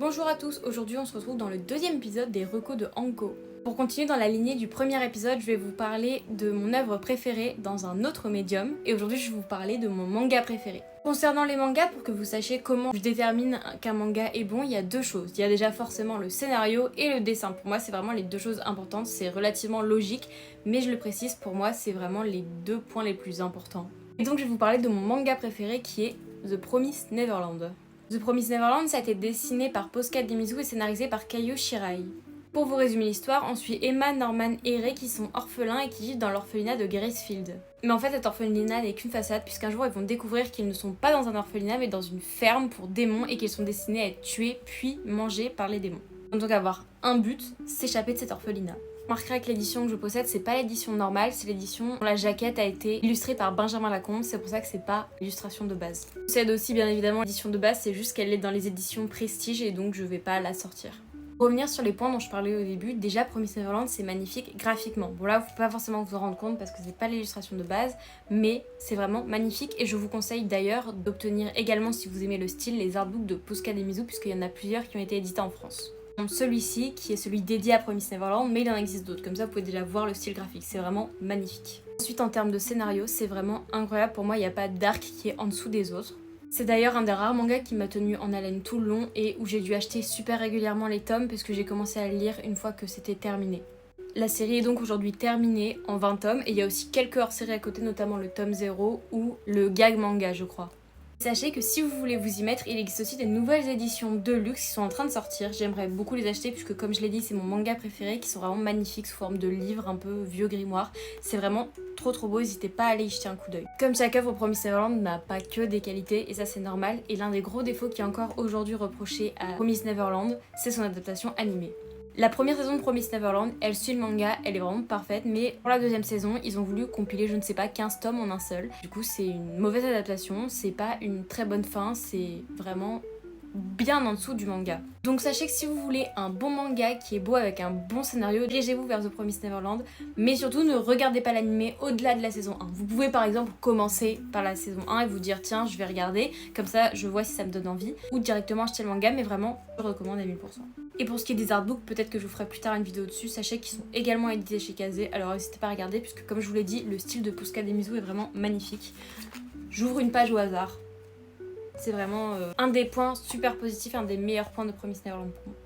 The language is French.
Bonjour à tous, aujourd'hui on se retrouve dans le deuxième épisode des recos de Anko. Pour continuer dans la lignée du premier épisode, je vais vous parler de mon œuvre préférée dans un autre médium, et aujourd'hui je vais vous parler de mon manga préféré. Concernant les mangas, pour que vous sachiez comment je détermine qu'un manga est bon, il y a deux choses. Il y a déjà forcément le scénario et le dessin. Pour moi, c'est vraiment les deux choses importantes, c'est relativement logique, mais je le précise, pour moi, c'est vraiment les deux points les plus importants. Et donc je vais vous parler de mon manga préféré qui est The Promised Neverland. The Promised Neverland, ça a été dessiné par Posca Demizu et scénarisé par Kaio Shirai. Pour vous résumer l'histoire, on suit Emma, Norman et Ray qui sont orphelins et qui vivent dans l'orphelinat de Gracefield. Mais en fait, cet orphelinat n'est qu'une façade puisqu'un jour ils vont découvrir qu'ils ne sont pas dans un orphelinat mais dans une ferme pour démons et qu'ils sont destinés à être tués puis mangés par les démons. Ils vont donc avoir un but, s'échapper de cet orphelinat. Remarquerez que l'édition que je possède, c'est pas l'édition normale, c'est l'édition dont la jaquette a été illustrée par Benjamin Lacombe, c'est pour ça que c'est pas l'illustration de base. Je possède aussi bien évidemment l'édition de base, c'est juste qu'elle est dans les éditions Prestige et donc je vais pas la sortir. Pour revenir sur les points dont je parlais au début, déjà Promised Neverland c'est magnifique graphiquement. Bon là vous pouvez pas forcément vous en rendre compte parce que c'est pas l'illustration de base, mais c'est vraiment magnifique et je vous conseille d'ailleurs d'obtenir également, si vous aimez le style, les artbooks de Posca Demizu puisqu'il y en a plusieurs qui ont été édités en France. Donc celui-ci qui est celui dédié à Promised Neverland, mais il en existe d'autres, comme ça vous pouvez déjà voir le style graphique, c'est vraiment magnifique. Ensuite en termes de scénario, c'est vraiment incroyable, pour moi il n'y a pas d'arc qui est en dessous des autres. C'est d'ailleurs un des rares mangas qui m'a tenu en haleine tout le long et où j'ai dû acheter super régulièrement les tomes puisque j'ai commencé à le lire une fois que c'était terminé. La série est donc aujourd'hui terminée en 20 tomes et il y a aussi quelques hors-séries à côté, notamment le tome 0 ou le gag manga je crois. Sachez que si vous voulez vous y mettre, il existe aussi des nouvelles éditions de luxe qui sont en train de sortir. J'aimerais beaucoup les acheter puisque comme je l'ai dit, c'est mon manga préféré, qui sont vraiment magnifiques sous forme de livres un peu vieux grimoire. C'est vraiment trop beau, n'hésitez pas à aller y jeter un coup d'œil. Comme chaque œuvre, Promised Neverland n'a pas que des qualités et ça c'est normal. Et l'un des gros défauts qui est encore aujourd'hui reproché à Promised Neverland, c'est son adaptation animée. La première saison de Promised Neverland, elle suit le manga, elle est vraiment parfaite, mais pour la deuxième saison, ils ont voulu compiler, je ne sais pas, 15 tomes en un seul. Du coup, c'est une mauvaise adaptation, c'est pas une très bonne fin, c'est vraiment bien en dessous du manga. Donc sachez que si vous voulez un bon manga qui est beau avec un bon scénario, dirigez-vous vers The Promised Neverland, mais surtout ne regardez pas l'animé au-delà de la saison 1. Vous pouvez par exemple commencer par la saison 1 et vous dire tiens je vais regarder, comme ça je vois si ça me donne envie, ou directement acheter le manga, mais vraiment je recommande à 1000%. Et pour ce qui est des artbooks, peut-être que je vous ferai plus tard une vidéo dessus, sachez qu'ils sont également édités chez Kazé, alors n'hésitez pas à regarder puisque comme je vous l'ai dit, le style de Posca Demizu est vraiment magnifique. J'ouvre une page au hasard. C'est vraiment un des points super positifs, un des meilleurs points de Promised Neverland pour moi.